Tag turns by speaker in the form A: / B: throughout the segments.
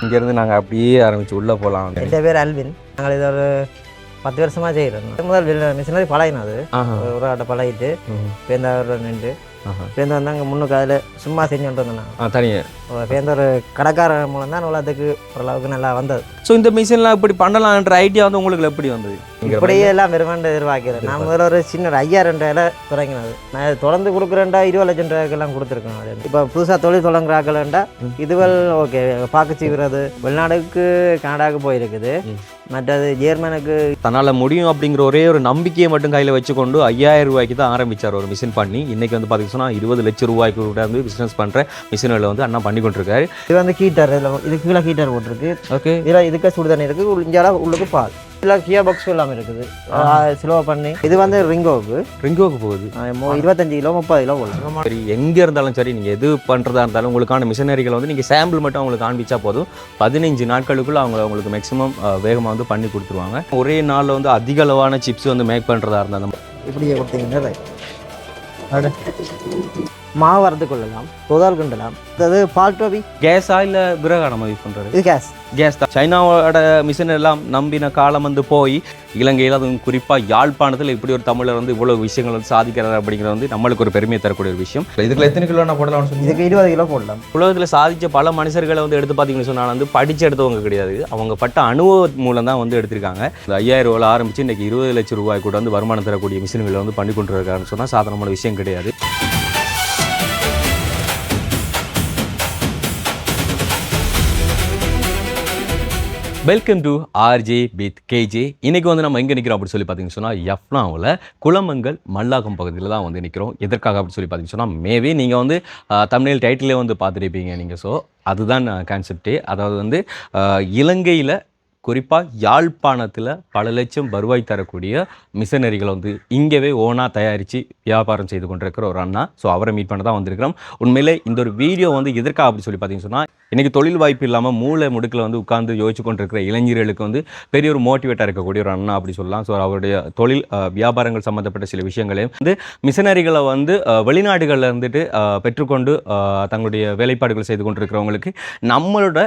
A: இங்கேருந்து நாங்கள் அப்படியே ஆரம்பித்து உள்ளே போகலாம்.
B: என் பேர் அல்வின். நாங்கள் இது ஒரு 10 வருஷமாக செய்கிறோம். முதல் மிஷினரி பழகினது ஒரு ஆட்டை பழகிட்டு பேருந்த நின்று பேருந்து வந்தாங்க முன்னுக்கு அதில் சும்மா செஞ்சுட்டு வந்தேன் தனியாக பேருந்து ஒரு கடைக்காரர் மூலம் தான் உலகத்துக்கு ஓரளவுக்கு நல்லா வந்தது.
A: ஸோ இந்த மிஷின்லாம் இப்படி பண்ணலான்ற ஐடியா வந்து உங்களுக்கு எப்படி வந்தது?
B: இப்படியே எல்லாம் பெருமாண்டு எதிர்பார்க்கிறேன். நான் முதல்ல ஒரு சின்ன ஒரு 5000 ரூபாயில தொடங்கினது. நான் தொடர்ந்து கொடுக்குறேன்டா 20 லட்சம் ரூபாய்க்கெல்லாம் கொடுத்துருக்கேன். அது இப்போ புதுசாக தொழில் தொடங்குறாக்கலண்டா இதுவல் ஓகே பார்க்க செய்கிறது. வெளிநாடுக்கு கனடாவுக்கு போயிருக்குது, மற்றது ஜெர்மனுக்கு.
A: தன்னால் முடியும் அப்படிங்கிற ஒரே ஒரு நம்பிக்கையை மட்டும் கையில் வச்சுக்கொண்டு 5000 ரூபாய்க்கு தான் ஆரம்பித்தார் ஒரு மிஷின் பண்ணி. இன்றைக்கி வந்து பார்த்தீங்கன்னா 20 லட்சம் ரூபாய்க்கு கூட வந்து பிஸ்னஸ் பண்ணுற மிஷினில் வந்து அண்ணா பண்ணி கொண்டிருக்காரு.
B: இது வந்து ஹீட்டர், இது கீழே ஹீட்டர் போட்டிருக்கு. ஓகே, இதில் இதுக்கு சுடு தண்ணி இருக்குது, இஞ்சால உள்ளுக்கு பால். இல்லை கியர் பாக்ஸ் எல்லாமே இருக்குது, ஸ்லோவாக பண்ணி. இது வந்து ரிங்கோவுக்கு போகுது. 25 கிலோ 30 கிலோ போடலாம்.
A: சரி, எங்கே இருந்தாலும் சரி, நீங்கள் எது பண்ணுறதா இருந்தாலும் உங்களுக்கான மிஷினரிகளை வந்து நீங்கள் சாம்பிள் மட்டும் அவங்களுக்கு காண்பிச்சா போதும். 15 நாட்களுக்குள்ளே அவங்களுக்கு மேக்ஸிமம் வேகமாக வந்து பண்ணி கொடுத்துருவாங்க. ஒரே நாளில் வந்து அதிக அளவான சிப்ஸ் வந்து மேக் பண்ணுறதா இருந்தால்
B: இப்படியே கொடுத்தீங்கன்னா மாவு வரது கொள்ளலாம், தொதால் கிண்டலாம். அது பால் டோபி
A: கேஸா இல்லை விறகா நம்ம யூஸ் பண்ணுறது?
B: இது கேஸ்
A: தான். சைனாவோட மிஷின் எல்லாம் நம்பின காலம் வந்து போய் இலங்கையில் அதுவும் குறிப்பாக யாழ்ப்பாணத்தில் இப்படி ஒரு தமிழர் வந்து இவ்வளோ விஷயங்கள் வந்து சாதிக்கிறார் அப்படிங்கிறது வந்து நம்மளுக்கு ஒரு பெருமையை தரக்கூடிய ஒரு விஷயம்.
C: இதுக்குள்ள எத்தனை கிலோ நான் போடலாம்னு சொல்லி?
B: இதுக்கு 20 கிலோ போடலாம்.
A: உலகத்தில் சாதித்த பல மனுஷர்களை வந்து எடுத்து பார்த்தீங்கன்னு சொன்னால் வந்து படித்து எடுத்தவங்க கிடையாது, அவங்க பட்ட அனுபவம் மூலம் தான் வந்து எடுத்திருக்காங்க. இந்த 5000 ரூபாயில் ஆரம்பித்து இன்றைக்கி 20 லட்சம் ரூபாய் கூட வந்து வருமானம் தரக்கூடிய மிஷின்களை வந்து பண்ணி கொண்டு இருக்காருன்னு சொன்னால் சாதாரணமான விஷயம் கிடையாது. Welcome to RJ with KJ. இன்றைக்கி வந்து நம்ம எங்கே நிற்கிறோம் அப்படின்னு சொல்லி பார்த்தீங்கன்னு சொன்னால் எஃப்னாவில் குளமங்கல் மல்லாகம் பகுதியில் தான் வந்து நிற்கிறோம். எதற்காக அப்படின்னு சொல்லி பார்த்தீங்கன்னு சொன்னால் மேபி நீங்கள் வந்து தமிழ் டைட்டிலே வந்து பார்த்துருப்பீங்க நீங்கள். ஸோ அதுதான் கான்செப்டே. அதாவது வந்து இலங்கையில் குறிப்பாக யாழ்ப்பாணத்தில் பல லட்சம் வருவாய் தரக்கூடிய மிஷனரிகளை வந்து இங்கேவே ஓனாக தயாரித்து வியாபாரம் செய்து கொண்டிருக்கிற ஒரு அண்ணா. ஸோ அவரை மீட் பண்ண தான் வந்திருக்கிறோம். உண்மையிலே இந்த ஒரு வீடியோ வந்து எதற்காக அப்படி சொல்லி பார்த்தீங்கன்னு சொன்னால் இன்றைக்கி தொழில் வாய்ப்பு இல்லாமல் மூளை முடுக்கில் வந்து உட்கார்ந்து யோசிச்சு கொண்டிருக்கிற இளைஞர்களுக்கு வந்து பெரிய ஒரு மோட்டிவேட்டாக இருக்கக்கூடிய ஒரு அண்ணா அப்படி சொல்லலாம். ஸோ அவருடைய தொழில் வியாபாரங்கள் சம்மந்தப்பட்ட சில விஷயங்களையும் வந்து மிஷனரிகளை வந்து வெளிநாடுகளில் இருந்துட்டு பெற்றுக்கொண்டு தங்களுடைய வேலைப்பாடுகள் செய்து கொண்டிருக்கிறவங்களுக்கு நம்மளோட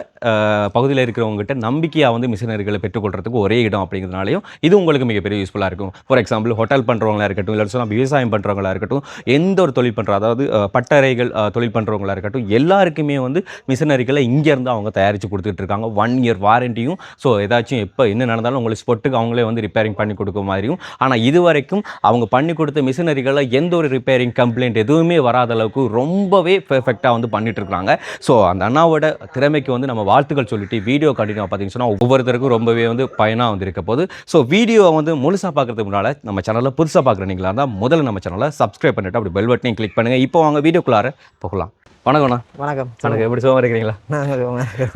A: பகுதியில் இருக்கிறவங்ககிட்ட நம்பிக்கையாக வந்து மிஷனரிகளை பெற்றுக்கொள்றதுக்கு ஒரே இடம் அப்படிங்கிறதுனாலையும் இது உங்களுக்கு மிகப்பெரிய யூஸ்ஃபுல்லாக இருக்கும். ஃபார் எக்ஸாம்பிள் ஹோட்டல் பண்ணுறவங்களா இருக்கட்டும், இல்லை சொன்னால் விவசாயம் பண்ணுறவங்களா இருக்கட்டும், எந்த ஒரு தொழில் பண்ணுற அதாவது பட்டறைகள் தொழில் பண்ணுறவங்களா இருக்கட்டும், எல்லாருக்குமே வந்து மிஷனரிகள் இங்கேருந்து அவங்க தயாரித்து கொடுத்துட்டு இருக்காங்க. 1 இயர் வாரண்டியும். ஸோ ஏதாச்சும் எப்போ என்ன நடந்தாலும் உங்களுக்கு ஸ்பொட்டுக்கு அவங்களே வந்து ரிப்பேரிங் பண்ணி கொடுக்க மாதிரியும். ஆனால் இது வரைக்கும் அவங்க பண்ணி கொடுத்த மிஷினரிகளில் எந்த ஒரு ரிப்பேரிங் கம்ப்ளைண்ட் எதுவுமே வராத அளவுக்கு ரொம்பவே பெர்ஃபெக்டாக வந்து பண்ணிட்டு இருக்காங்க. ஸோ அந்த அண்ணாவோட திறமைக்கு வந்து நம்ம வாழ்த்துக்கள் சொல்லிட்டு வீடியோ கண்டினியூ பார்த்தீங்கன்னு சொன்னால் ஒவ்வொருத்தருக்கும் ரொம்பவே வந்து பயனாக வந்து இருக்க போது. ஸோ வீடியோ வந்து முழுசாக பார்க்கறதுக்கு முன்னால் நம்ம சேனலில் புதுசாக பார்க்குறீங்களா இருந்தால் முதல்ல நம்ம சேனலை சப்ஸ்கிரைப் பண்ணிவிட்டு அப்படி பெல் பட்டனையும் கிளிக் பண்ணுங்கள். இப்போ வாங்க வீடியோக்குள்ளார போகலாம். வணக்கம்ண்ணா.
B: வணக்கம்.
A: வணக்கம். எப்படி சுகமாக இருக்கிறீங்களா?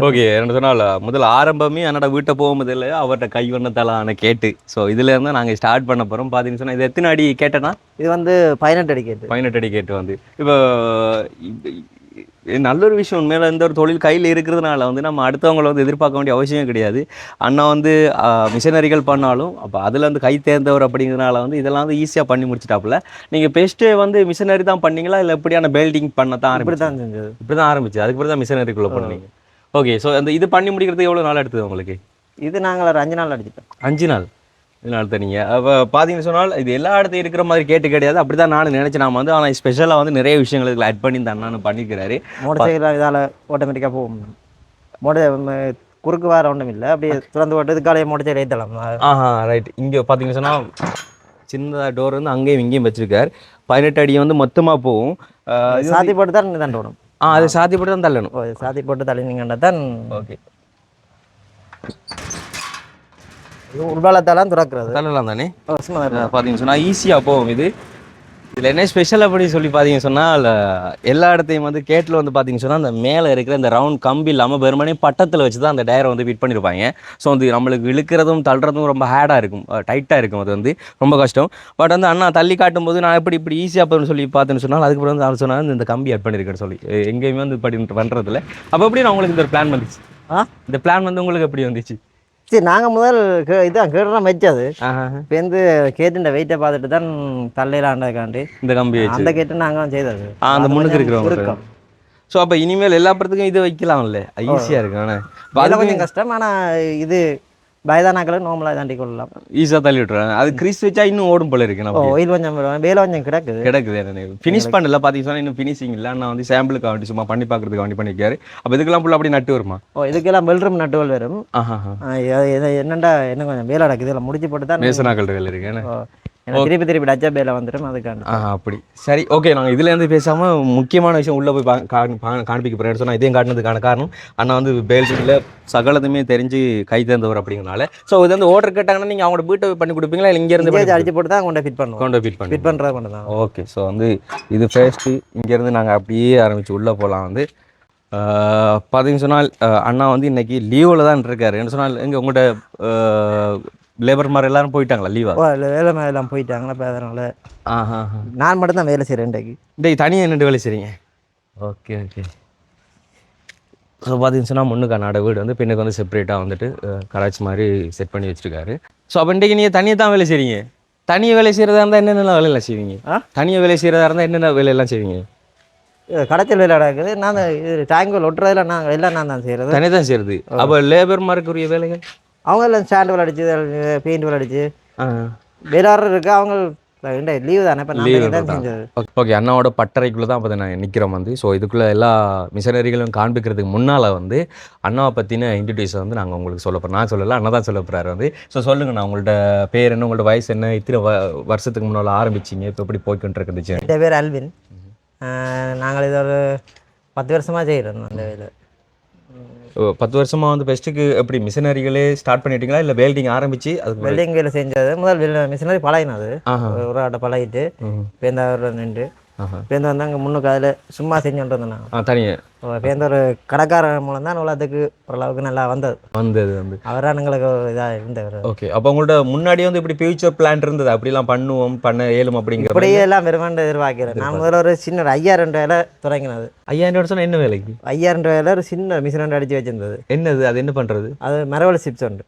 A: ஓகே. என்ன சொன்னால் முதல்ல ஆரம்பமே என்னோட வீட்டை போகும்போது இல்லை அவர்கிட்ட கை வண்ணத்தலான கேட்டு. ஸோ இதில் இருந்தால் நாங்கள் ஸ்டார்ட் பண்ண போகிறோம். பார்த்தீங்கன்னு சொன்னால் இது எத்தனை அடி கேட்டேன்னா?
B: இது வந்து 18 அடி கேட்டு.
A: 18 அடி கேட்டு வந்து இப்போ நல்ல ஒரு விஷயம். உண்மையில இந்த ஒரு தொழில் கையில் இருக்கிறதுனால வந்து நம்ம அடுத்தவங்களை வந்து எதிர்பார்க்க வேண்டிய அவசியம் கிடையாது. அண்ணா வந்து மிஷனரிகள் பண்ணாலும் அப்போ அதில் வந்து கை தேர்ந்தவர் அப்படிங்கிறதுனால வந்து இதெல்லாம் வந்து ஈஸியாக பண்ணி முடிச்சிட்டாப்புல. நீங்கள் பெஸ்ட்டு வந்து மிஷனரி தான் பண்ணீங்களா இல்லை எப்படியான பெல்டிங் பண்ண தான்
B: இப்படி தான் செஞ்சது?
A: இப்படி தான் ஆரம்பிச்சு அதுக்கு பிறகு தான் மிஷனரிக்குள்ளே பண்ணீங்க. ஓகே. ஸோ அந்த இது பண்ணி முடிக்கிறதுக்கு எவ்வளோ நாள் எடுத்தது உங்களுக்கு?
B: இது நாங்கள் ஒரு 5 நாள் அடிச்சிட்டோம்.
A: 5 நாள் இதனால தனிங்க. அப்போ பார்த்தீங்கன்னு சொன்னால் இது எல்லா இடத்தையும் இருக்கிற மாதிரி கேட்டு கிடையாது. அப்படி தான் நான் நினச்சேன். நாம வந்து ஆனால் ஸ்பெஷலாக வந்து நிறைய விஷயங்கள் இதில் ஆட் பண்ணி இந்த அண்ணான்னு பண்ணிக்கிறாரு.
B: மோட்டர் சைக்கிள் இதால் ஆட்டோமேட்டிக்காக போகும். குறுக்கு வேறு ஒன்றும் இல்லை, அப்படியே திறந்து போட்டு இதுக்காலே மோட்டர் சைக்கிள் ஏற்றலாம்.
A: ரைட். இங்கே பார்த்தீங்கன்னு சொன்னால் சின்ன டோர் வந்து அங்கேயும் இங்கேயும் வச்சுருக்கார். 18 அடி வந்து மொத்தமாக போகும்.
B: சாத்தி போட்டு தான் தண்டணும்.
A: அதை சாத்தி போட்டு தான் தள்ளணும்.
B: சாத்தி போட்டு தள்ளினீங்கன்னா தான்
A: ஓகே.
B: உள்பாலத்தாலாம் திறக்கிறது
A: தள்ளலாம் தானே? பார்த்தீங்கன்னு சொன்னால் ஈஸியாக போகும். இதில் என்ன ஸ்பெஷல் அப்படின்னு சொல்லி பார்த்தீங்கன்னு சொன்னால் எல்லா இடத்தையும் வந்து கேட்டில் வந்து பார்த்தீங்கன்னு சொன்னால் அந்த மேலே இருக்கிற இந்த ரவுண்ட் கம்பி இல்லாமல் வெறுமனே பட்டத்தில் வச்சு தான் அந்த டயரை வந்து ஃபிட் பண்ணியிருப்பாங்க. ஸோ வந்து நம்மளுக்கு இழுக்கிறதும் தள்ளுறதும் ரொம்ப ஹேடாக இருக்கும், டைட்டாக இருக்கும். அது வந்து ரொம்ப கஷ்டம். பட் வந்து அண்ணா தள்ளி காட்டும் போது நான் இப்படி ஈஸியாக போகணும்னு சொல்லி பார்த்தேன்னு சொன்னால் அதுக்கப்புறம் வந்து அவர் சொன்னால் இந்த கம்பி ஆட் பண்ணியிருக்கேன்னு சொல்லி எங்கேயுமே வந்து இப்படி பண்ணுறதில்ல. அப்போ எப்படி நான் உங்களுக்கு இந்த ஒரு பிளான் வந்துச்சு? இந்த பிளான் வந்து உங்களுக்கு எப்படி வந்துச்சு?
B: சரி, நாங்கள் முதல் இதான் கேட்டுதான் வச்சது. இப்போ வந்து கேட்டுன்ற வெயிட்டை பார்த்துட்டு தான் தள்ளையிலாண்டதுக்காண்டி
A: இந்த கம்பி
B: அந்த கேட்டு நாங்கள் செய்தது.
A: அந்த முன்னுக்கு இருக்கிறவங்க ஸோ அப்போ இனிமேல் எல்லா படத்துக்கும் இது வைக்கலாம்ல ஈஸியாக இருக்கு ஆனால்
B: அதில் கொஞ்சம் கஷ்டம் ஆனால் இது வயதானாக்களும் நோம்பலாக தாண்டி கொள்ளலாம்.
A: ஈஸியாக தள்ளி விட்டுறாங்க. அது கிறிஸ் வச்சா இன்னும் ஓடும் போல இருக்கு நம்ம
B: ஆயில் கொஞ்சம் வேலை கொஞ்சம் கிடக்குது
A: என்ன ஃபினிஷ் பண்ணல பார்த்தீங்கன்னா இன்னும் ஃபினிஷிங் இல்லை. நான் வந்து சாம்பிளுக்கு வேண்டி சும்மா பண்ணி பார்க்கறதுக்கு வேண்டி பண்ணிக்காரு. அப்போ இதுக்கெல்லாம் ஃபுல்லாக அப்படி நட்டு வருமா?
B: இதுக்கெல்லாம் வெல்றம் நட்டுவல் வரும். என்னண்டா என்ன கொஞ்சம் வேலை நடக்குது இதெல்லாம் முடிச்சு போட்டு தான்
A: மேசனாக்கள் வேலை இருக்கு.
B: திருப்பி டச்சா பேல வந்துடும் அதுக்கான.
A: அப்படி சரி ஓகே. நாங்கள் இதுலேருந்து பேசாமல் முக்கியமான விஷயம் உள்ளே போய் காண்பிக்க போகிறேன் சொன்னால் இதையும் காட்டினதுக்கான காரணம் அண்ணா வந்து பேல்டிங்கில் சகலதுமே தெரிஞ்சு கை தேர்ந்தவர் அப்படிங்கிறனால. ஸோ இது வந்து ஆர்டர் கேட்டாங்கன்னா நீங்கள் அவங்களோட வீட்டை பண்ணி கொடுப்பீங்களா இல்லை இங்கேருந்து
B: அடிச்சு போட்டு தான் கொண்டு ஃபிட் பண்ணுவோம். ஃபிட் பண்ணுறது மட்டும் தான்.
A: ஓகே. ஸோ வந்து இது ஃபர்ஸ்ட்டு இங்கேருந்து நாங்கள் அப்படியே ஆரம்பித்து உள்ளே போகலாம். வந்து பார்த்தீங்கன்னு சொன்னால் அண்ணா வந்து இன்றைக்கி லீவில் தான் இருக்காரு. என்ன சொன்னால் இங்கே உங்கள்கிட்ட லேபர் மாதிரி எல்லாரும் போயிட்டாங்களா லீவா?
B: வேலை மாதிரி எல்லாம் போயிட்டாங்களா? இப்போ அதனால நான் மட்டும் தான் வேலை செய்கிறேன் இன்றைக்கு.
A: தனியாக என்னென்று வேலை செய்கிறீங்க? Okay okay. ஸோ பார்த்தீங்கன்னு சொன்னால் முன்னுக்கான வீடு வந்து பெண்ணுக்கு வந்து செப்பரேட்டாக வந்துட்டு கராச்சி மாதிரி செட் பண்ணி வச்சுருக்காரு. ஸோ அப்போ இன்றைக்கி நீங்கள் தனியாக தான் வேலை செய்கிறீங்க. தனியாக வேலை செய்கிறதா இருந்தால் என்னென்ன வேலையெல்லாம் செய்வீங்க? தனியாக வேலை செய்கிறதா இருந்தால் என்னென்ன வேலையெல்லாம் செய்வீங்க?
B: கடைச்சல் வேலை நடக்குது. நான் இது டேங்கல் ஒட்டுறதெல்லாம் நாங்கள் எல்லாம் நான் தான் செய்கிறது.
A: தனியாக தான் செய்கிறது. அப்போ லேபர் மார்க்குரிய வேலைகள்
B: அவங்க எல்லாம் ஸ்டாண்ட் வேலை அடிச்சு பெயிண்ட் வேலை அடிச்சு வேளாறு இருக்கு. அவங்க லீவு தானே இப்போ நான் செஞ்சது.
A: ஓகே. அண்ணாவோட பட்டறைக்குள்ளே தான் அப்போ நான் நிற்கிறோம் வந்து. ஸோ இதுக்குள்ளே எல்லா மிஷனரிகளும் காண்பிக்கிறதுக்கு முன்னால் வந்து அண்ணாவை பற்றின இன்ட்ரடியூஸை வந்து நாங்கள் உங்களுக்கு சொல்ல போகிறோம். நான் சொல்லலை, அண்ணா தான் சொல்ல போகிறாரு வந்து. ஸோ சொல்லுங்கள் நான் உங்கள்கிட்ட பேர் என்ன, உங்களோட வயசு என்ன, இத்தனை வருஷத்துக்கு முன்னால் ஆரம்பிச்சிங்க, இப்போ எப்படி போய்கிட்டு இருந்துச்சு?
B: என் பேர் அல்வின். நாங்கள் இது ஒரு 10 வருஷமாக செய்கிறோம் அந்த வேலை.
A: 10 வருஷமாக வந்து பெஸ்ட்டுக்கு எப்படி மிஷினரிகளே ஸ்டார்ட் பண்ணிட்டீங்களா இல்லை வெல்டிங் ஆரம்பிச்சு? அது
B: வெல்டிங் வேலை செஞ்சது முதல் மிஷினரி பழகினது. ஒரு ஆட்டை பழகிட்டு பேந்தாவில் நின்று பேருந்து வந்து அங்கே முன்னுக்கு அதில் சும்மா செஞ்சுட்டு இருந்தேன் நான் தனியாக. பேருந்து ஒரு கடைக்காரன் மூலம் தான் உலகத்துக்கு ஓரளவுக்கு நல்லா வந்தது வந்து அவராக எங்களுக்கு இதாக இருந்தவர்.
A: ஓகே. அப்போ உங்கள்ட்ட முன்னாடி வந்து இப்படி ஃபியூச்சர் பிளான் இருந்தது அப்படிலாம் பண்ணுவோம் பண்ண ஏழும் அப்படிங்கிற
B: அப்படியே எல்லாம் விரும்பாண்டு எதிர்பார்க்கிறேன். நான் முதல்ல ஒரு சின்ன ஒரு 5000 வேலை தொடங்கினது.
A: 5000 சொன்னால் என்ன வேலைக்கு?
B: 5000 வேலை ஒரு சின்ன மிஷின் அடித்து வச்சிருந்தது.
A: என்னது அது? என்ன பண்ணுறது? அது
B: மரவள்ளி சிப்ஸ் உண்டு.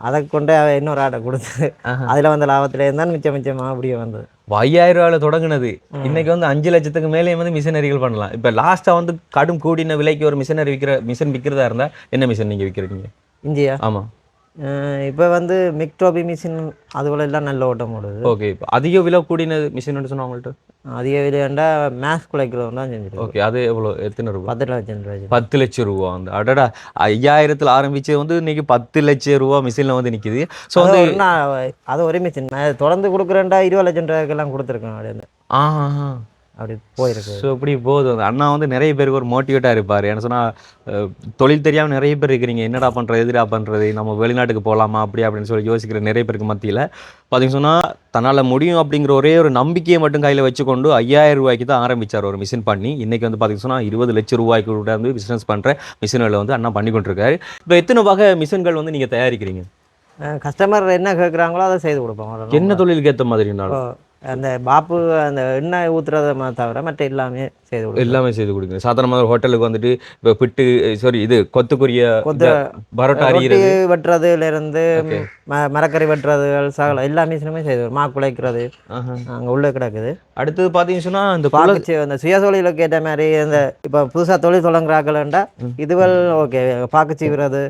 B: அதை கொண்டு இன்னொரு ஆட்டை கொடுத்து அதில் வந்த லாபத்தில் இருந்தால் மிச்சமாக அப்படியே வந்தது.
A: 5000 தொடங்கினது இன்னைக்கு வந்து 5 லட்சத்துக்கு மேலே வந்து மிஷினரிகள் பண்ணலாம். இப்போ லாஸ்ட்டாக வந்து கடும் கூடின விலைக்கு ஒரு மிஷினரி மிஷின் விற்கிறதா இருந்தால் என்ன மிஷின் நீங்கள் விற்கிறீங்க?
B: இந்தியா.
A: ஆமாம்.
B: இப்போ வந்து மிக்டோபி மிஷின் அதுபோல எல்லாம் நல்ல ஓட்டம் ஓடுது.
A: ஓகே. இப்போ அதிக விலை கூடின மிஷின் சொன்னால் அவங்கள்ட்ட
B: அதிக விலையாண்டா மேக்ஸ் குலைக்கிறவங்க தான் செஞ்சுட்டு.
A: ஓகே. அது எவ்வளோ எத்தனை ரூபா?
B: 10 லட்சம் ரூபாய்.
A: 10 லட்சம் ரூபா வந்து அடடா 5000 ஆரம்பிச்சு வந்து இன்னைக்கு 10 லட்சம் ரூபா மிஷினில் வந்து நிற்கிது. ஸோ வந்து
B: அது ஒரு மிஷின் நான் தொடர்ந்து கொடுக்குறேன்டா 20 லட்சம் ரூபாய்க்கெல்லாம் கொடுத்துருக்கேன் அப்படின்னு. அப்படி போயிருக்கு.
A: ஸோ இப்படி போகுது. அந்த அண்ணா வந்து நிறைய பேருக்கு ஒரு மோட்டிவேட்டாக இருப்பார். என்ன சொன்னால் தொழில் தெரியாமல் நிறைய பேர் இருக்கிறீங்க, என்னடா பண்ணுறது எதிரா பண்ணுறது, நம்ம வெளிநாட்டுக்கு போகலாமா அப்படி அப்படின்னு சொல்லி யோசிக்கிற நிறைய பேருக்கு மத்தியில் பார்த்தீங்கன்னு சொன்னால் தன்னால் முடியும் அப்படிங்கிற ஒரே ஒரு நம்பிக்கையை மட்டும் கையில் வச்சுக்கொண்டு 5000 ரூபாய்க்கு தான் ஆரம்பித்தார் ஒரு மிஷின் பண்ணி. இன்றைக்கி வந்து பார்த்தீங்கன்னு சொன்னால் 20 லட்சம் ரூபாய்க்கு கூட வந்து பிஸ்னஸ் பண்ணுற மிஷின்களை வந்து அண்ணா பண்ணி கொண்டிருக்காரு. இப்போ எத்தனை வகை மிஷின்கள் வந்து நீங்கள் தயாரிக்கிறீங்க?
B: கஸ்டமர் என்ன கேட்குறாங்களோ அதை செய்து கொடுப்போம்.
A: என்ன தொழிலுக்கு ஏற்ற மாதிரினாலும்
B: அந்த பாப்பு அந்த எண்ணெய் ஊற்றுறத தவிர மற்ற எல்லாமே செய்து கொடுக்கும்.
A: எல்லாமே செய்து கொடுக்குங்க. சாதாரணமாக ஹோட்டலுக்கு வந்துட்டு இப்போ பிட்டு இது கொத்துக்குரிய பரோட்டா
B: வெட்டுறதுலேருந்து மரக்கறி வெட்டுறதுகள் சகல எல்லா மிஷினுமே செய்து மா குலைக்கிறது அங்கே உள்ளே கிடக்குது.
A: அடுத்தது பார்த்தீங்கன்னு சொன்னால்
B: அந்த சுயசொழிலுக்கு ஏற்ற மாதிரி இந்த இப்போ புதுசாக தொழில் தொடங்குறாக்கலண்டா இதுவல் ஓகே பாக்குச்சீவுறது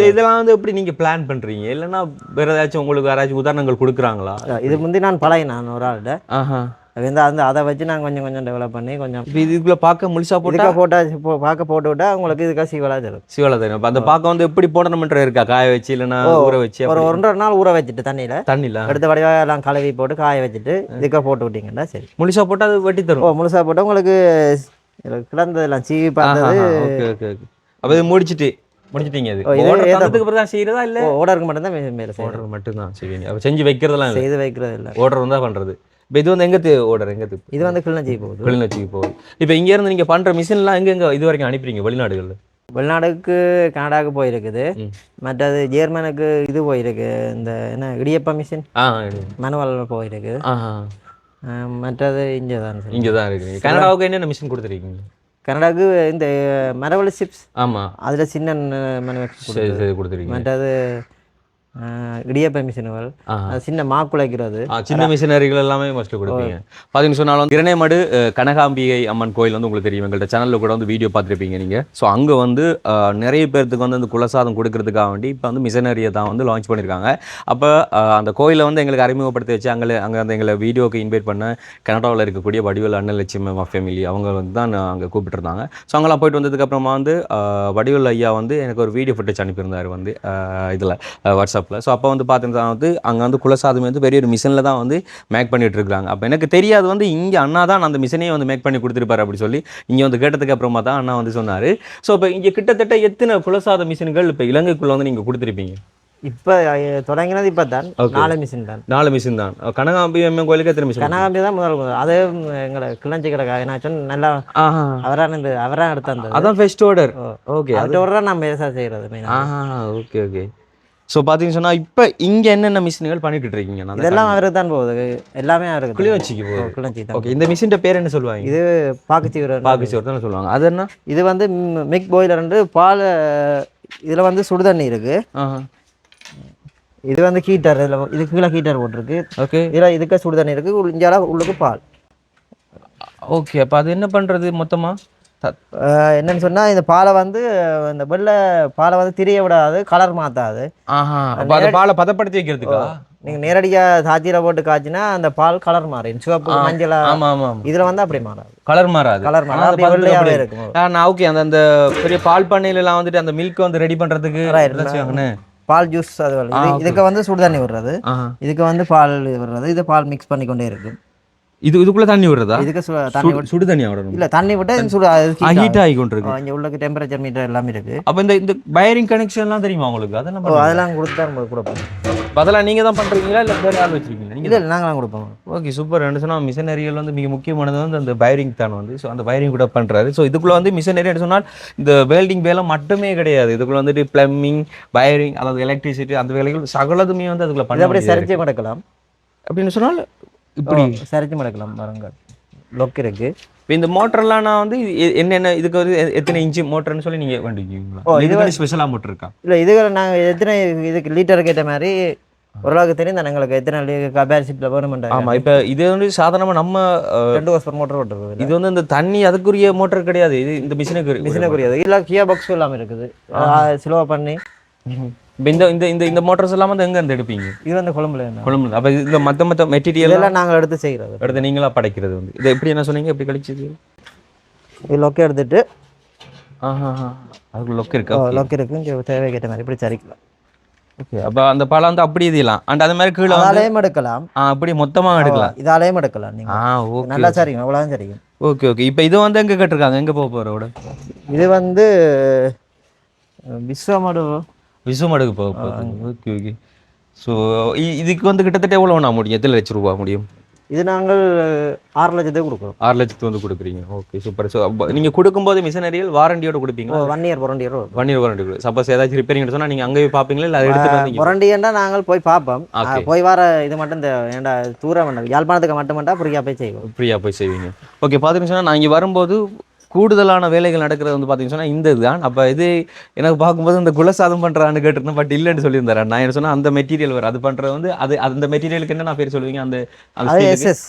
A: இதெல்லாம் வந்து எப்படி நீங்க பிளான் பண்றீங்க? இல்லைன்னா வேற ஏதாச்சும் உங்களுக்கு யாராச்சும் உதாரணங்கள் கொடுக்குறாங்களா?
B: இது முந்தி நான் பழகினேன் ஒரு ஆள்கிட்ட. அதை வச்சு நான் கொஞ்சம் கொஞ்சம் டெவலப் பண்ணி கொஞ்சம்
A: இதுக்குள்ள பார்க்க முழுசா
B: போட்டு விட்டா உங்களுக்கு இதுக்காக சீவலா
A: தரும். அந்த பார்க்க வந்து எப்படி போடணும்ன்ற இருக்கா? காய வச்சு இல்லைன்னா ஊற வச்சு
B: ஒரு 1.5 நாள் ஊற வச்சுட்டு தண்ணியில அடுத்த வடிவாக எல்லாம் கழுவி போட்டு காய வச்சுட்டு இதுக்காக போட்டு விட்டீங்கன்னா சரி.
A: முழுசா போட்டு அது வெட்டி தரும்.
B: முழுசா போட்டு உங்களுக்கு கிடந்ததெல்லாம் சீவி பார்த்தது.
A: அப்போ இது முடிச்சிட்டீங்க. அதுக்கு அப்புறம் தான் செய்யறதா இல்லை
B: ஓர்டருக்கு மட்டும்தான் மேலே
A: ஓர்டர் மட்டும்தான் செய்வீங்க? அப்போ செஞ்சு வைக்கிறதெல்லாம்
B: செய்து வைக்கிறது இல்லை,
A: ஓர்டர் தான் பண்ணுறது. இப்போ இது வந்து எங்கே ஓர்டர் எங்கே?
B: இது வந்து கிளிநொச்சி போகுது.
A: இப்போ இங்கேருந்து நீங்கள் பண்ணுற மிஷின்லாம் எங்கெங்கே இது வரைக்கும் அனுப்புறீங்க? வெளிநாடுகளில்
B: வெளிநாடுக்கு கனடாவுக்கு போயிருக்கு. மற்றது ஜெர்மனுக்கு இது போயிருக்கு. இந்த என்ன இடியப்பா மிஷின் மனுவல் போயிருக்கு. மற்றது இங்கே
A: தான் இருக்குது. கனடாவுக்கு என்னென்ன மிஷின் கொடுத்துருக்கீங்க?
B: கனடாவுக்கு இந்த மரவள்ளி சிப்ஸ்.
A: ஆமாம்.
B: அதில் சின்ன
A: கொடுத்துருக்கீங்க.
B: மற்றது இடியப்ப மிஷின்கள், சின்ன மா குலைக்கிறது,
A: சின்ன மிஷினரிகள் எல்லாமே ஃபஸ்ட்டு கொடுப்பீங்க. பார்த்தீங்கன்னு சொன்னாலும் இரணைமடு கனகாம்பிகை அம்மன் கோயில் வந்து உங்களுக்கு தெரியும், எங்கள்கிட்ட சேனலில் கூட வந்து வீடியோ பார்த்துருப்பீங்க நீங்கள். ஸோ அங்கே வந்து நிறைய பேர்த்துக்கு வந்து அந்த குலசாதம் கொடுக்கறதுக்காக வேண்டி இப்போ வந்து மிஷினரியை தான் வந்து லான்ச் பண்ணியிருக்காங்க. அப்போ அந்த கோயிலை வந்து எங்களுக்கு அறிமுகப்படுத்தி வச்சு அங்கே அந்த எங்களை வீடியோக்கு இன்வைட் பண்ண கனடாவில் இருக்கக்கூடிய வடிவேல் அன்னலட்சுமி ஃபேமிலி அவங்க வந்து தான் அங்கே கூப்பிட்டுருந்தாங்க. ஸோ அங்கெல்லாம் போயிட்டு வந்ததுக்கப்புறமா வந்து வடிவேல் ஐயா வந்து எனக்கு ஒரு வீடியோ ஃபுட்டேஜ் அனுப்பியிருந்தார் வந்து இதில் வாட்ஸ்அப்பில். ஸோ அப்போ வந்து பார்த்தீங்கன்னா வந்து அங்கே வந்து குலசாதம் வந்து பெரிய ஒரு மிஷினில் தான் வந்து மேக் பண்ணிட்டு இருக்காங்க. அப்போ எனக்கு தெரியாது வந்து இங்கே அண்ணா தான் அந்த மிஷினையே வந்து மேக் பண்ணி கொடுத்துருப்பாரு அப்படி சொல்லி இங்கே வந்து கேட்டதுக்கு அப்புறமா தான் அண்ணா வந்து சொன்னார். ஸோ இப்போ இங்கே கிட்டத்தட்ட எத்தனை குலசாத மிஷின்கள் இப்போ இலங்கைக்குள்ளே வந்து நீங்கள் கொடுத்துருப்பீங்க?
B: இப்போ தொடங்கினது இப்போ தான் 4 மிஷின் தான்.
A: 4 மிஷின் தான். கனகாம்பி அம்மன் கோயிலுக்கு எத்தனை மிஷின்?
B: கனகாம்பி தான் முதல், அது எங்களை கிளஞ்சி கிடக்கா நான் சொன்ன நல்லா அவராக எடுத்து
A: அதான் ஃபர்ஸ்ட் ஆர்டர். ஓகே,
B: அது ஆர்டர் நம்ம விவசாயம் செய்கிறது.
A: Okay okay. ஸோ பார்த்தீங்கன்னு சொன்னால் இப்போ இங்கே என்னென்ன மிஷின்கள் பண்ணிட்டு இருக்கீங்க?
B: இதெல்லாம் அவருக்கு தான் போகுது, எல்லாமே அவருக்கு
A: கிளிநொச்சிக்கு போகுது.
B: கிளஞ்சி தான்.
A: ஓகே, இந்த மிஷின் பேர் என்ன சொல்லுவாங்க?
B: இது பாக்குச்சீவர்
A: தான் சொல்லுவாங்க. அது என்ன?
B: இது வந்து மிக் பாய்லர், பால் இதில் வந்து சுடுதண்ணி இருக்கு. இது வந்து ஹீட்டர், இதில் இதுக்கு கீழே ஹீட்டர் போட்டிருக்கு.
A: ஓகே,
B: இதில் இதுக்கு சுடுதண்ணி இருக்கு, இஞ்சால உள்ளுக்கு பால்.
A: ஓகே, அப்போ அது என்ன பண்ணுறது மொத்தமாக?
B: என்னன்னு சொன்னால் இந்த பாலை வந்து இந்த வெள்ளை பாலை வந்து திரிய விடாது, கலர் மாற்றாது.
A: பாலை பதப்படுத்தி வைக்கிறதுக்கா?
B: நீங்கள் நேரடியாக சாத்தியில் போட்டு காய்ச்சினா அந்த பால் கலர் மாறும், சிவப்பு மஞ்சள். இதில் வந்து அப்படி மாறாது,
A: கலர் மாறாது.
B: வெள்ளையாகவே இருக்கும்.
A: ஓகே, அந்த பெரிய பால் பண்ணையிலலாம் வந்துட்டு அந்த மில்க் வந்து ரெடி பண்ணுறதுக்கு
B: பால் ஜூஸ் அது இதுக்கு வந்து சுடுதண்ணி விடுறது, இதுக்கு வந்து பால் விடுறது, இது பால் மிக்ஸ் பண்ணி கொண்டே இருக்கு.
A: இதுக்குள்ள தண்ணி விடுறதா?
B: இதுக்கு
A: சுடு தண்ணி விடணும்.
B: இல்ல, தண்ணி விட்டா
A: ஹீட் ஆகி கொண்டிருக்கு.
B: இங்க உள்ள டெம்பரேச்சர் மீட்டர் எல்லாமே இருக்கு.
A: அப்ப இந்த வயரிங் கனெக்ஷன் எல்லாம் தெரியுமா உங்களுக்கு?
B: அதெல்லாம் கொடுத்தா கொடுப்போம்.
A: அதெல்லாம் நீங்க தான் பண்றீங்களா இல்ல வேற ஆள் வச்சிருக்கீங்களா?
B: இல்ல நாங்களாம் கொடுப்போம்.
A: Okay, super. என்ன சொன்னா மிஷினரிகள் வந்து மிக முக்கியமானது வந்து அந்த வயரிங் தான் வந்து. ஸோ அந்த வயரிங் கூட பண்றாரு. ஸோ இதுக்குள்ள வந்து மிஷினரி சொன்னால் இந்த வெல்டிங் வேலை மட்டுமே கிடையாது. இதுக்குள்ள வந்துட்டு பிளம்பிங், வயரிங், அதாவது எலக்ட்ரிசிட்டி, அந்த வேலைகள் சகலதுமே வந்து அதுக்குள்ள பண்ண.
B: அப்படியே சரிச்சு மடக்கலாம்
A: அப்படின்னு சொன்னால் இப்படி
B: சரிச்சு மடக்கலாம். பாருங்க, லொக் இருக்கு.
A: இப்போ இந்த மோட்டர்லாம் நான் வந்து என்னென்ன இதுக்கு வந்து எத்தனை இன்ச்சு மோட்டர்னு சொல்லி நீங்கள் வேண்டிக்குவீங்களா? இது வந்து ஸ்பெஷலாக மோட்டர் இருக்கா?
B: இல்லை, இதுக்கு நாங்கள் எத்தனை இதுக்கு லிட்டருக்கு ஏற்ற மாதிரி ஓரளவுக்கு தெரியும் தான் எங்களுக்கு எத்தனை கெப்பாசிட்டியில் வேணுமெண்டா.
A: ஆமாம், இப்போ இது வந்து சாதாரணமாக நம்ம
B: 2 ஹார்ஸ் மோட்டர் ஓட்டுருக்கு.
A: இது வந்து இந்த தண்ணி அதுக்குரிய மோட்டர் கிடையாது, இது இந்த மிஷினுக்குரியது.
B: இல்லை, கியர் பாக்ஸ் எல்லாமே இருக்குது, ஸ்லோவாக பண்ணி.
A: இப்போ இந்த மோட்டர்ஸ் எல்லாம் வந்து எங்கே எடுப்பீங்க?
B: இது வந்து கொழும்புல.
A: அப்போ இந்த மற்ற மெட்டீரியல்
B: எல்லாம் நாங்கள் எடுத்து செய்கிறது,
A: எடுத்து நீங்களா படைக்கிறது வந்து. இது எப்படி என்ன சொன்னீங்க, எப்படி கழிச்சது?
B: இது லொக்கை எடுத்துட்டு
A: அதுக்கு லொக் இருக்கு.
B: லொக் இருக்கு, இங்கே தேவைக்கேற்ற மாதிரி இப்படி சரிக்கலாம்.
A: ஓகே, அப்போ அந்த பழம் வந்து அப்படி இதெல்லாம் அண்ட் அது மாதிரி கீழே
B: அதாலேயும் எடுக்கலாம்.
A: அப்படி மொத்தமாக எடுக்கலாம்,
B: இதாலேயும் எடுக்கலாம். நீங்கள்
A: ஓகே,
B: நல்லா சரிங்க, அவ்வளோதான் சரிங்க.
A: Okay okay. இப்போ இது வந்து எங்கே கட்டிருக்காங்க, எங்கே போக போகிறோட?
B: இது வந்து
A: விசுமடுக்கு போக போகுது. Okay okay. ஸோ இதுக்கு வந்து கிட்டத்தட்ட எவ்வளோ நான் முடியும், எத்தனை லட்சம் ரூபா முடியும்?
B: இது நாங்கள் 6 லட்சத்துக்கு கொடுக்குறோம்.
A: 6 லட்சத்துக்கு வந்து கொடுக்குறீங்க. Okay, super. ஸோ நீங்கள் கொடுக்கும்போது மிஷினரியில் வாரண்டியோட கொடுப்பீங்க?
B: 1 year warranty.
A: 1 year warranty. Suppose ஏதாச்சும் ரிப்பேரிங் சொன்னால் நீங்கள் அங்கேயே பார்ப்பீங்களா இல்லை அதை எடுத்து வந்தீங்க?
B: வாரண்டின்னா நாங்கள் போய் பார்ப்போம். போய் வர இது மட்டும் இந்த ஏன்டா தூரம் வேண்டாம், யாழ்ப்பாணத்துக்கு மட்டும் ஃப்ரீயாக போய் செய்வோம்.
A: ஃப்ரீயாக போய் செய்வீங்க. ஓகே, பார்த்தீங்கன்னு சொன்னால் நான் இங்கே வரும்போது கூடுதலான வேலைகள் நடக்கிறது வந்து பார்த்தீங்கன்னு சொன்னால் இந்த இதுதான். அப்போ இது எனக்கு பார்க்கும்போது இந்த குலசாதம் பண்ணுறான்னு கேட்டிருந்தேன், பட் இல்லைன்னு சொல்லியிருந்தாரு. நான் என்ன சொன்னால் அந்த மெட்டீரியல் வரும், அது பண்ணுறது வந்து அது அந்த மெட்டீரியலுக்கு என்ன நான் பேர் சொல்லுவீங்க? அந்த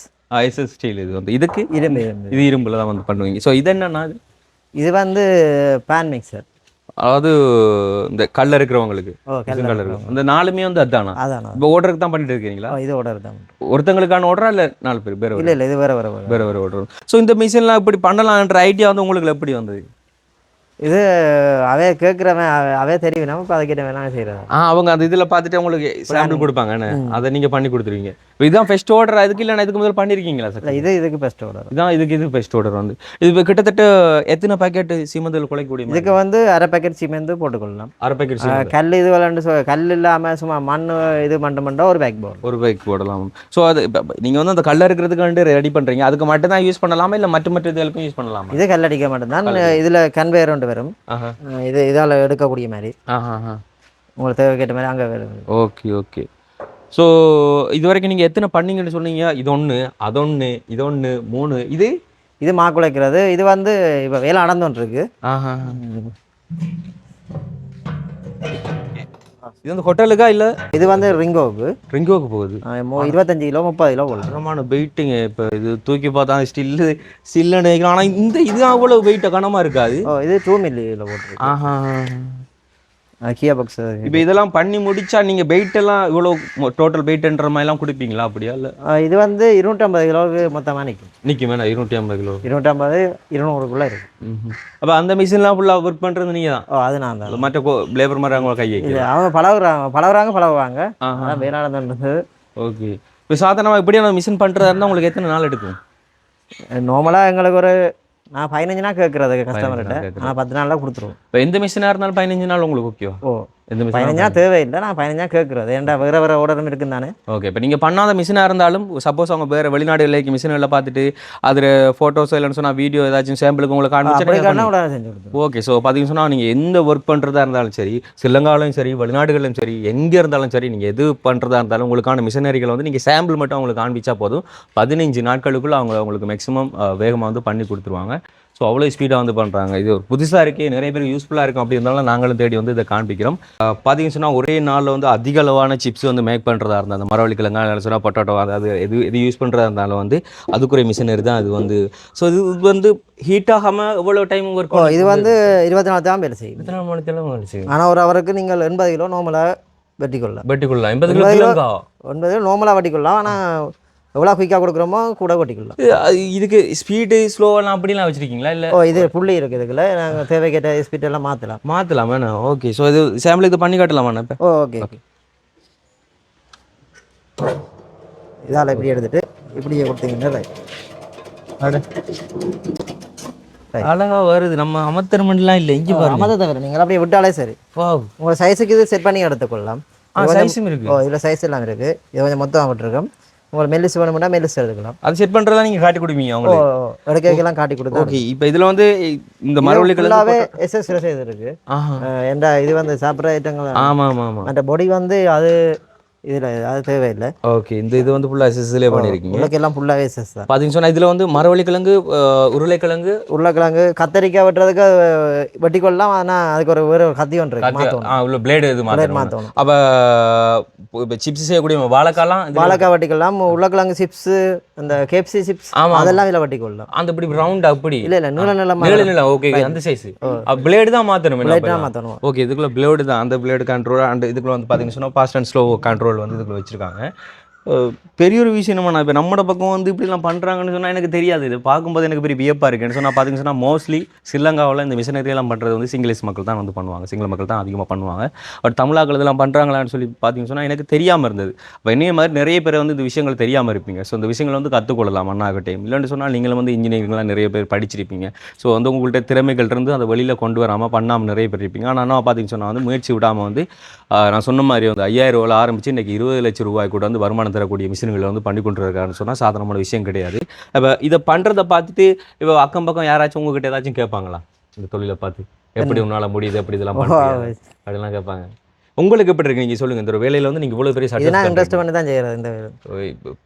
A: எஸ்எஸ் ஸ்டீல். இது வந்து இதுக்கு இது இரும்புல தான் வந்து பண்ணுவீங்க. ஸோ இது என்னன்னா
B: இது வந்து பேன் மிக்சர்,
A: அதாவது இந்த கல்ல இருக்கிறவங்களுக்கு இந்த 4மே வந்து அதானா? இப்போ ஓர்டருக்கு தான் பண்ணிட்டு இருக்கீங்களா?
B: இது ஓர்டர் தான்.
A: ஒருத்தங்களுக்கான ஓர்டரா இல்லை 4 பேர் வேற?
B: இல்லை, இது வேற
A: ஓர்டர். ஸோ இந்த மிஷின்லாம் இப்படி பண்ணலாம்ன்ற ஐடியா வந்து உங்களுக்கு எப்படி வந்தது?
B: இது அவே கேட்குறவன் அவே தெரியும், நம்ம இப்போ அதை கேட்ட வேணாம் செய்கிறாங்க.
A: அவங்க அந்த இதில் பார்த்துட்டு உங்களுக்கு சாம்பிள் கொடுப்பாங்க, அதை நீங்கள் பண்ணி கொடுத்துருவீங்க. இதுதான் ஃபர்ஸ்ட் ஆர்டர், அதுக்கு இல்லை இதுக்கு முதல்ல பண்ணியிருக்கீங்களா சார்?
B: இதுக்கு ஃபர்ஸ்ட் ஆர்டர்
A: இதான். இது ஃபர்ஸ்ட் ஆர்டர் வந்து இது இப்போ கிட்டத்தட்ட எத்தனை பேக்கெட் சீமெந்தில் குலைக்கக்கூடிய?
B: இதுக்கு வந்து 1/2 பேக்கெட் சீமெந்து போட்டுக்கொள்ளலாம்.
A: 1/2 பேக்கெட்
B: கல் இது விளாண்டு கல் இல்லாமல் சும்மா மண் இது மட்டும் ஒரு பேக்
A: போடலாம். ஸோ அது நீங்கள் வந்து அந்த கல்ல இருக்கிறதுக்கு ரெடி பண்ணுறீங்க, அதுக்கு மட்டும் தான் யூஸ் பண்ணலாமா இல்லை மற்ற இதுகளுக்கும் யூஸ் பண்ணலாமா?
B: இது கல்லடிக்க மட்டும்தான். இதில் கன்வேயர் ஒன்று வரும், இதால் எடுக்கக்கூடிய மாதிரி உங்களுக்கு தேவை கேட்ட மாதிரி அங்கே வரும்.
A: Okay okay. ஸோ இது வரைக்கும் நீங்கள் எத்தனை பண்ணீங்கன்னு சொன்னீங்க? இது 1, அது 1, இது 1, 3. இது
B: மாக்குழைக்கிறது. இது வந்து இப்போ வேலை நடந்துட்டு இருக்கு.
A: இது வந்து ஹோட்டலுக்கா இல்லை
B: இது வந்து ரிங்கோவுக்கு
A: ரிங்கோக்கு போகுது
B: 25 கிலோ 30 கிலோ போடலாம்.
A: கனமான வெயிட்டுங்க. இப்போ இது தூக்கி பார்த்தா ஸ்டில்லுன்னு நினைக்கிறேன். ஆனால் இது அவ்வளோ வெயிட்டை கனமாக இருக்காது.
B: இது 2 மில்லியில் போட்டுருக்கு.
A: ஆஹா.
B: கியா பாக்ஸ்.
A: இப்போ இதெல்லாம் பண்ணி முடிச்சா நீங்கள் வெயிட் எல்லாம் இவ்வளோ டோட்டல் வெயிட்ன்ற மாதிரிலாம் கொடுப்பீங்களா அப்படியா இல்லை?
B: இது வந்து 250 கிலோவுக்கு மொத்தமாக
A: நிற்கும் வேணா 250 கிலோ
B: 250 200க்குள்ளே இருக்கு.
A: அப்போ அந்த மிஷின்லாம் ஃபுல்லாக ஒர்க் பண்ணுறது நீங்கள் தான்?
B: அது நான் தான்.
A: மற்ற லேபர் மாதிரி அவங்க கையை
B: இது அவங்க பழகுவாங்க. அதான் வேளாண்றது.
A: ஓகே. இப்போ சாதாரணமாக இப்படியான மிஷின் பண்ணுறதா இருந்தால் உங்களுக்கு எத்தனை நாள் எடுக்கும்?
B: நார்மலாக எங்களுக்கு ஒரு நான் 15 நாள் கேட்குறதுக்கு கஸ்டமர்கிட்ட. ஆனால் 10 நாளில் கொடுத்துருவோம்.
A: இப்போ எந்த மிஷினாக இருந்தாலும் 15 நாள் உங்களுக்கு ஓகேவா?
B: ஓ,
A: எந்த மிஷின்
B: 15 நாள் தேவையில்லை. நான் 15 நாள் கேட்குறது. ஏன்டா வேறு ஆர்டரும் இருக்குன்னு தானே.
A: ஓகே. இப்போ நீங்கள் பண்ணாத மிஷினாக இருந்தாலும் சப்போஸ் அவங்க வேறு வெளிநாடுகளுக்கு மிஷினில் பார்த்துட்டு அதில் ஃபோட்டோஸ் இல்லைன்னு சொன்னால் வீடியோ ஏதாச்சும் சாம்பிளுக்கு உங்களுக்கு
B: செஞ்சு கொடுத்துருவோம்.
A: ஓகே. ஸோ பார்த்தீங்கன்னு சொன்னால் நீங்கள் எந்த ஒர்க் பண்ணுறதா இருந்தாலும் சரி, ஸ்ரீலங்காவிலும் சரி, வெளிநாடுகளிலும் சரி, எங்கே இருந்தாலும் சரி, நீங்கள் எது பண்ணுறதா இருந்தாலும் உங்களுக்கான மிஷினரிகளை வந்து நீங்கள் சாம்பிள் மட்டும் அவங்களுக்கு காண்பிச்சா போதும். 15 நாட்களுக்குள்ளே அவங்க உங்களுக்கு மேக்ஸிமம் வேகமாக வந்து பண்ணி கொடுத்துருவாங்க. ஸோ அவ்வளோ ஸ்பீடாக வந்து பண்ணுறாங்க. இது ஒரு புதுசாக இருக்குது, நிறைய பேர் யூஸ்ஃபுல்லாக இருக்கும். அப்படி இருந்தாலும் நாங்களும் தேடி வந்து இதை காண்பிக்கிறோம். பார்த்தீங்கன்னு சொன்னால் ஒரே நாளில் வந்து அதிக அளவான சிப்ஸ் வந்து மேக் பண்ணுறதா இருந்தால் அந்த மரவள்ளி கிழங்கு சொன்னால் பொட்டேட்டோ அதாவது எது யூஸ் பண்ணுறதா இருந்தாலும் வந்து அதுக்குரிய மிஷினரி தான் அது வந்து. ஸோ இது வந்து ஹீட் ஆகாமல் எவ்வளோ டைம் ஒர்க்?
B: இது வந்து 24 தான் வேலை செய்யும்.
A: 24 மணி நேரம் வேலை செய்யும்.
B: ஆனால் ஒரு அவருக்கு நீங்கள் 80 கிலோ நார்மலாக வெட்டிக்கொள்ளலாம்.
A: 80 கிலோ
B: 80 கிலோ நார்மலாக வெட்டிக்கொள்ளலாம். ஆனால் எவ்வளோ குயிக்காக கொடுக்குறோமோ கூட வெட்டிக்கலாம்.
A: இதுக்கு ஸ்பீடு ஸ்லோவெல்லாம் அப்படிலாம் வச்சுருக்கீங்களா? இல்லை
B: இது புள்ளி இருக்குது. இதில் நாங்கள் தேவைக்கேற்ற ஸ்பீடெல்லாம் மாற்றலாம்
A: வேணாம். ஓகே. ஸோ இது சாம்பிளுக்கு பண்ணி காட்டலாமா இப்போ?
B: ஓகே. இதால் இப்படி எடுத்துகிட்டு இப்படியே கொடுத்தீங்கன்னா
A: அழகா வருது. நம்ம அமர்த்தர்மெண்ட்லாம் இல்லை இங்கே பாருங்க.
B: அமர்த்த தவிர நீங்கள் அப்படியே விட்டாலே சரி. உங்கள் சைஸுக்கு இது செட் பண்ணி எடுத்துக்கொள்ளலாம்.
A: சைஸும் இருக்குது.
B: இதில் சைஸ் எல்லாம் இருக்குது. இது கொஞ்சம் மொத்தமாக விட்டுருக்கோம். உங்களுக்கு மெல்லிஸ் வேணும்னா மெல்லிஸ் எடுத்துக்கலாம்.
A: அது செட் பண்ணுறதா நீங்கள் காட்டி கொடுப்பீங்க அவங்களுக்கு?
B: எடுக்கலாம் காட்டி கொடுத்து.
A: ஓகே. இப்போ இதில் வந்து இந்த மரவள்ளி கிழங்கு
B: எஸ்எஸ் இது இருக்குது. ஏன்டா இது வந்து சாப்பிட்ற ஐட்டங்கள்.
A: ஆமாம்.
B: அந்த பொடி வந்து அது இதில் அது தேவையில்லை.
A: ஓகே. இந்த இது வந்து ஃபுல்லாக எஸ்எஸ்லேயே பண்ணியிருக்கீங்க.
B: உங்களுக்கு எல்லாம் ஃபுல்லாகவே எஸ்எஸ் தான்.
A: பார்த்தீங்கன்னு சொன்னால் இதில் வந்து மரவள்ளி கிழங்கு, உருளைக்கிழங்கு,
B: கத்தரிக்காய் வெட்டுறதுக்கு வெட்டி கொள்ளலாம். ஆனால் அதுக்கு வேறு ஒரு கத்தி ஒன்று
A: இவ்வளோ பிளேடு இது மாற்றணும். அப்போ இப்போ சிப்ஸ் செய்யக்கூடிய வாழைக்காய்
B: வெட்டிக்கலாம். உருளைக்கிழங்கு சிப்ஸு, அந்த கேப்சி சிப்ஸ் அதெல்லாம் இதில் வெட்டி கொள்ளலாம்.
A: அந்த இப்படி ரவுண்ட் அப்படி
B: இல்லை நீள.
A: ஓகே. அந்த சைஸ் பிளேடு தான் மாற்றணும்.
B: மாற்றணும்.
A: ஓகே. இதுக்குள்ள பிளேடு தான். அந்த பிளேடு கண்ட்ரோல் அண்ட் இதுக்குள்ள வந்து பார்த்தீங்கன்னு சொன்னால் ஃபாஸ்ட் அண்ட் ஸ்லோ கண்ட்ரோல் வந்து இதுக்குள்ள வச்சிருக்காங்க. பெரிய ஒரு விஷயம் நம்ம இப்போ நம்மளோட பக்கம் வந்து இப்படிலாம் பண்ணுறாங்கன்னு சொன்னால் எனக்கு தெரியாது. இது பார்க்கும்போது எனக்கு பெரிய வியப்பாக இருக்குன்னு சொன்னால் பார்த்தீங்கன்னு சொன்னால் மோஸ்ட்லி ஸ்ரீலங்காவில் இந்த மிஷினரியெல்லாம் பண்ணுறது வந்து சிங்களீஸ் மக்கள் தான் வந்து பண்ணுவாங்க. சிங்கள மக்கள் தான் அதிகமாக பண்ணுவாங்க. பட் தமிழாக்கள் இதெல்லாம் பண்ணுறாங்களான்னு சொல்லி பார்த்தீங்கன்னு சொன்னால் எனக்கு தெரியாமல் இருந்தது. இப்போ என்னைய மாதிரி நிறைய பேர் வந்து இந்த விஷயங்கள் தெரியாமல் இருப்பீங்க. ஸோ இந்த விஷயங்களை வந்து கற்றுக்கொள்ளலாம் அண்ணாகிட்டையும். இல்லைன்னு சொன்னால் நீங்களும் வந்து இன்ஜினியரிங்லாம் நிறைய பேர் படிச்சிருப்பீங்க. ஸோ வந்து உங்கள்கிட்ட திறமைகள் இருந்து அந்த வெளியில் கொண்டு வராமல் பண்ணாமல் நிறைய பேர் இருப்பீங்க. ஆனால் என்ன பார்த்தீங்கன்னு சொன்னால் வந்து முயற்சி விடாமல் வந்து நான் சொன்ன மாதிரி வந்து 5000 ரூபாயில் ஆரம்பித்து இன்றைக்கி 20 லட்சம் ரூபாய் கூட வந்து வருமானம் தரக்கூடிய மிஷின்களை வந்து பண்ணி கொண்டு இருக்காருன்னு சொன்னால் சாதாரணமான விஷயம் கிடையாது. இப்போ இதை பண்ணுறதை பார்த்துட்டு இப்போ அக்கம் பக்கம் யாராச்சும் உங்ககிட்ட ஏதாச்சும் கேட்பாங்களா இந்த தொழிலை பார்த்து? எப்படி உன்னால் முடியுது, எப்படி இதெல்லாம் பண்ணுறீங்க அப்படிலாம் கேட்பாங்க. உங்களுக்கு எப்படி இருக்கு நீங்கள் சொல்லுங்கள். இந்த ஒரு வேலையில் வந்து நீங்கள் இவ்வளோ பெரிய
B: இன்ட்ரெஸ்ட் பண்ணி தான் செய்கிறது. இந்த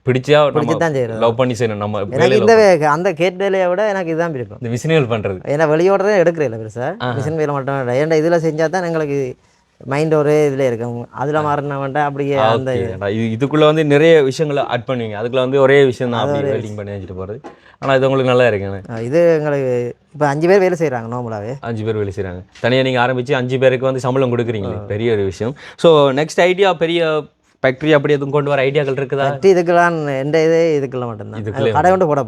A: பிடிச்சா
B: தான் செய்கிறது.
A: லவ் பண்ணி செய்யணும். நம்ம
B: இந்த அந்த கேட் வேலையை விட எனக்கு இதுதான் பிடிக்கும்.
A: இந்த மிஷின்கள் பண்ணுறது.
B: ஏன்னா வெளியோட எடுக்கிறேன் இல்லை பெருசாக மிஷின் வேலை மட்டும் இல்லை. ஏன்னா இதில் செஞ்சால் தான் எங்களுக்கு மைண்ட் ஒரே இதில் இருக்கும். அதில் மாறினா வேண்டாம் அப்படியே அந்த
A: இதுக்குள்ளே வந்து நிறைய விஷயங்களை ஆட் பண்ணுவீங்க. அதுக்குள்ள வந்து ஒரே விஷயம் தான் அப்படி வெல்டிங் பண்ணி வச்சுட்டு போகிறது. ஆனால் இது உங்களுக்கு நல்லா இருக்குங்க.
B: இது எங்களுக்கு இப்போ 5 பேர் வேலை செய்கிறாங்க. நார்மலாகவே 5
A: பேர் வேலை செய்கிறாங்க. தனியாக நீங்கள் ஆரம்பித்து 5 பேருக்கு வந்து சம்பளம் கொடுக்குறீங்களே, பெரிய ஒரு விஷயம். ஸோ நெக்ஸ்ட் ஐடியா பெரிய ஃபேக்ட்ரி அப்படி எதுவும் கொண்டு வர ஐடியாக்கள் இருக்குதா?
B: இதுக்கெல்லாம் எந்த இதுக்கெல்லாம் மட்டும்தான். கடை கொண்டு போட